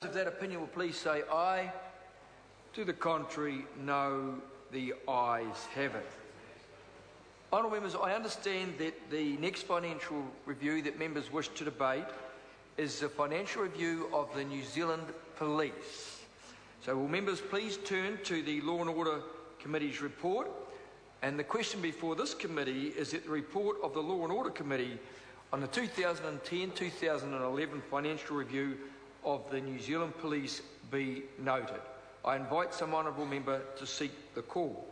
Of that opinion will please say aye. To the contrary, no. The ayes have it. Honourable members, I understand that the next financial review that members wish to debate is the financial review of the New Zealand Police. So will members please turn to the Law and Order Committee's report, and the question before this committee is that the report of the Law and Order Committee on the 2010-2011 financial review of the New Zealand Police be noted. I invite some honourable member to seek the call.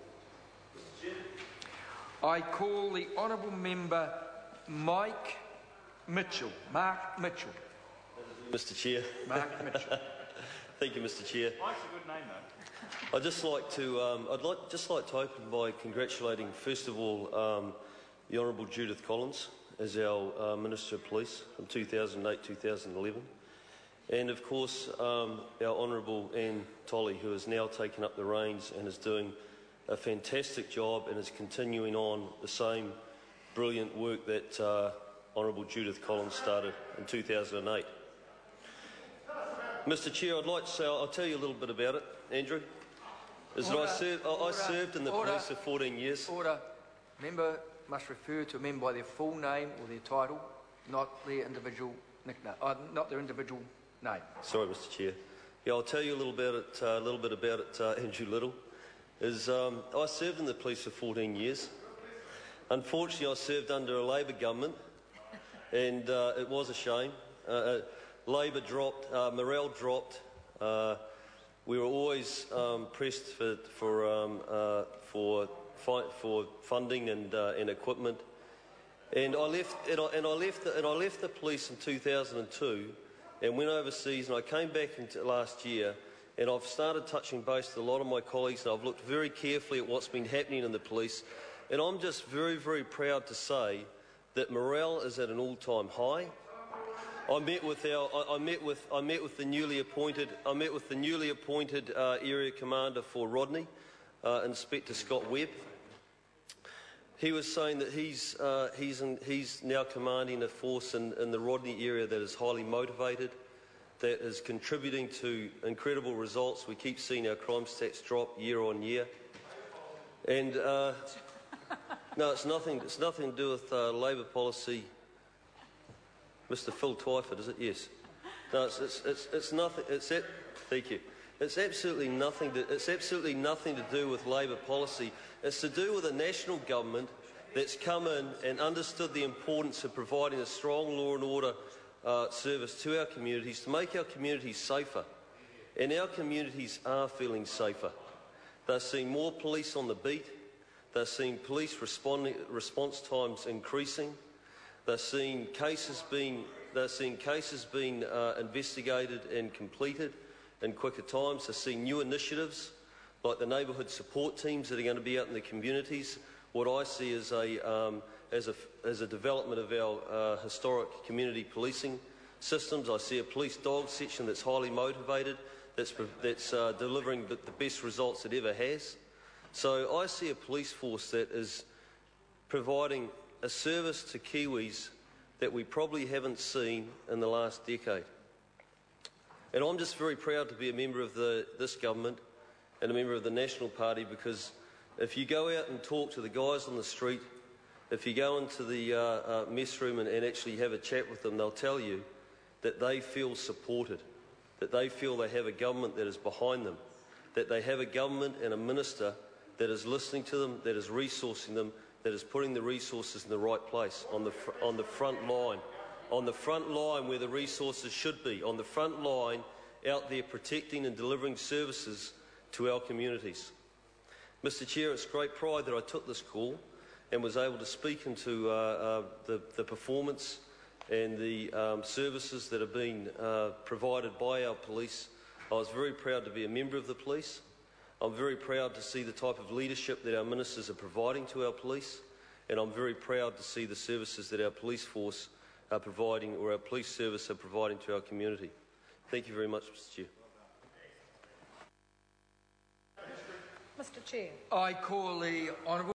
I call the honourable member Mark Mitchell. Mr. Chair. Mark Mitchell. Thank you, Mr. Chair. Mike's a good name, though. I'd just like to open by congratulating, first of all, the Honourable Judith Collins as our Minister of Police from 2008-2011. And of course, our Honourable Anne Tolley, who has now taken up the reins and is doing a fantastic job and is continuing on the same brilliant work that Honourable Judith Collins started in 2008. Mr. Chair, I'd like to say, I'll tell you a little bit about it, Andrew. I served in the police for 14 years. Order. Member must refer to a member by their full name or their title, not their individual nickname, not their individual name. Sorry, Mr. Chair. Yeah, I'll tell you a little bit about it, Andrew Little. I served in the police for 14 years. Unfortunately, I served under a Labor government, and it was a shame. Labor dropped, morale dropped. We were always pressed for funding and equipment. And I left the police in 2002. And went overseas, and I came back into last year, and I've started touching base with a lot of my colleagues, and I've looked very carefully at what's been happening in the police, and I'm just very, very proud to say that morale is at an all-time high. I met with the newly appointed area commander for Rodney, Inspector Scott Webb. He was saying that he's now commanding a force in the Rodney area that is highly motivated, that is contributing to incredible results. We keep seeing our crime stats drop year on year. And no, it's nothing to do with Labor policy. Mr. Phil Twyford, is it? Yes. No, it's nothing. Thank you. It's absolutely nothing to do with Labor policy. It's to do with a national government that's come in and understood the importance of providing a strong law and order service to our communities to make our communities safer. And our communities are feeling safer. They're seeing more police on the beat. They're seeing police response times increasing. They're seeing cases being investigated and completed in quicker times. They're seeing new initiatives like the neighbourhood support teams that are going to be out in the communities. What I see is a development of our historic community policing systems. I see a police dog section that's highly motivated, that's delivering the best results it ever has. So I see a police force that is providing a service to Kiwis that we probably haven't seen in the last decade. And I'm just very proud to be a member of this government and a member of the National Party, because if you go out and talk to the guys on the street, if you go into the mess room and actually have a chat with them, they'll tell you that they feel supported, that they feel they have a government that is behind them, that they have a government and a minister that is listening to them, that is resourcing them, that is putting the resources in the right place, on the front line where the resources should be, on the front line out there protecting and delivering services to our communities. Mr. Chair, it's great pride that I took this call and was able to speak into the performance and the services that are being provided by our police. I was very proud to be a member of the police. I'm very proud to see the type of leadership that our ministers are providing to our police, and I'm very proud to see the services that our police force are providing, or our police service are providing to our community. Thank you very much, Mr. Chair. Mr. Chair. I call the honourable